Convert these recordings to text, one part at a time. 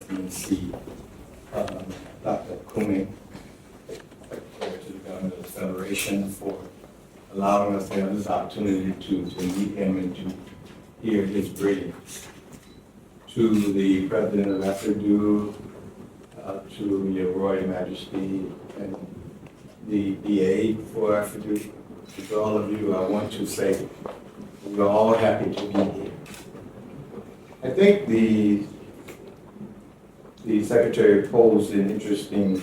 Excellency Dr. Kumi, Secretary to the Government of the Federation, for allowing us to have this opportunity to meet him and to hear his brilliance. To the President of Ogbu, to Your Royal Majesty and the DA for Ogbu, to all of you, I want to say we're all happy to be here. I think the Secretary posed an interesting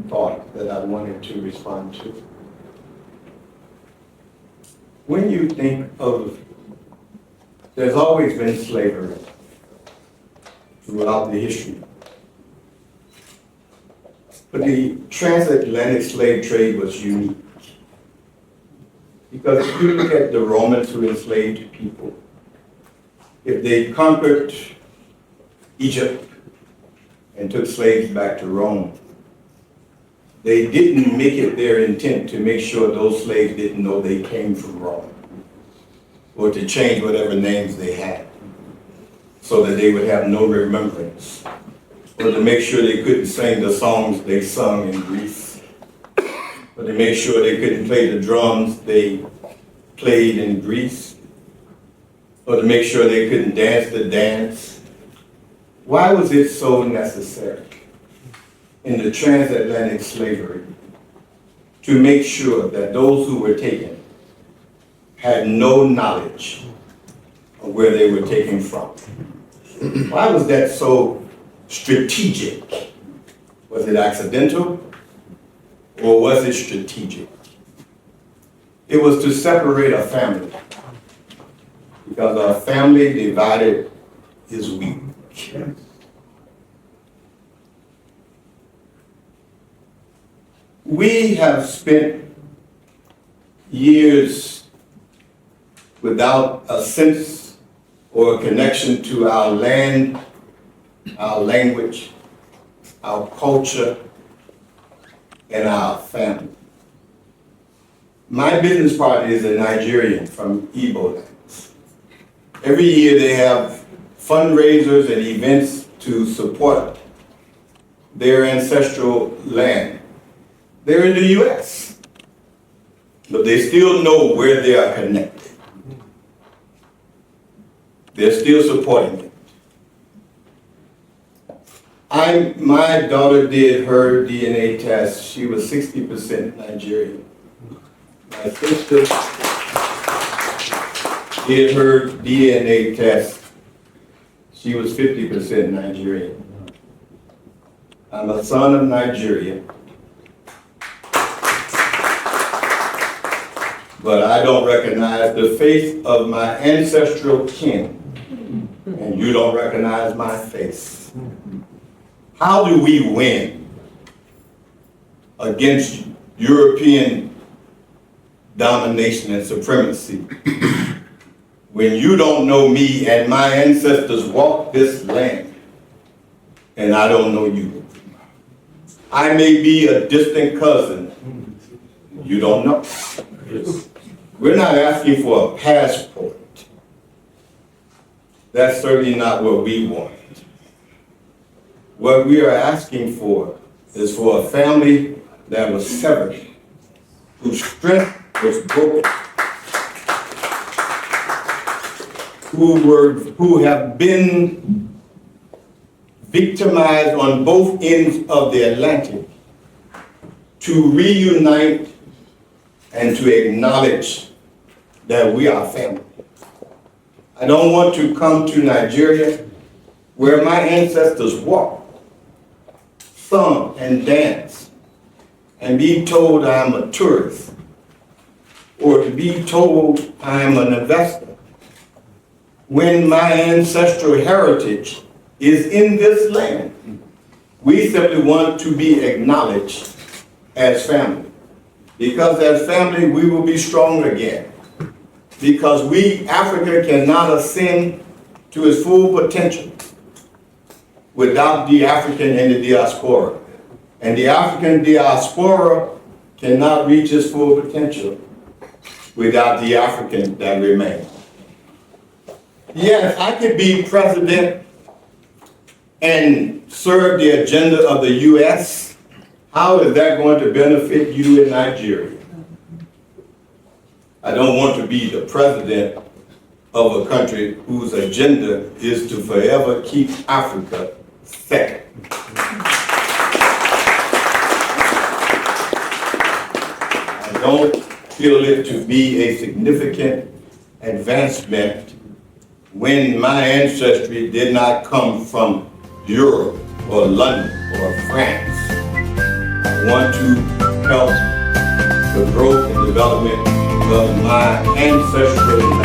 thought that I wanted to respond to. When you think of, there's always been slavery throughout the history. But the transatlantic slave trade was unique. Because if you look at the Romans who enslaved people, if they conquered Egypt and took slaves back to Rome, they didn't make it their intent to make sure those slaves didn't know they came from Rome, or to change whatever names they had, so that they would have no remembrance, or to make sure they couldn't sing the songs they sung in Greece, or to make sure they couldn't play the drums they played in Greece, or to make sure they couldn't dance the dance. Why was it so necessary in the transatlantic slavery to make sure that those who were taken had no knowledge of where they were taken from? Why was that so strategic? Was it accidental or was it strategic? It was to separate a family, because a family divided is weak. We have spent years without a sense or a connection to our land, our language, our culture, and our family. My business partner is a Nigerian from Igbo lands. Every year they have fundraisers and events to support their ancestral land. They're in the U.S., but they still know where they are connected. They're still supporting it. My daughter did her DNA test. She was 60% Nigerian. My sister did her DNA test. She was 50% Nigerian. I'm a son of Nigeria, but I don't recognize the faith of my ancestral kin, and you don't recognize my face. How do we win against European domination and supremacy when you don't know me and my ancestors walked this land and I don't know you? I may be a distant cousin, you don't know. We're not asking for a passport. That's certainly not what we want. What we are asking for is for a family that was severed, whose strength was broken, who have been victimized on both ends of the Atlantic, to reunite and to acknowledge that we are family. I don't want to come to Nigeria, where my ancestors walked, sung and danced, and be told I'm a tourist, or to be told I'm an investor, when my ancestral heritage is in this land. We simply want to be acknowledged as family, because as family we will be strong again, because Africa cannot ascend to its full potential without the African and the diaspora. And the African diaspora cannot reach its full potential without the African that remain. Yes, I could be president and serve the agenda of the U.S., how is that going to benefit you in Nigeria? I don't want to be the president of a country whose agenda is to forever keep Africa second. I don't feel it to be a significant advancement when my ancestry did not come from Europe or London or France. I want to help the growth and development of my ancestral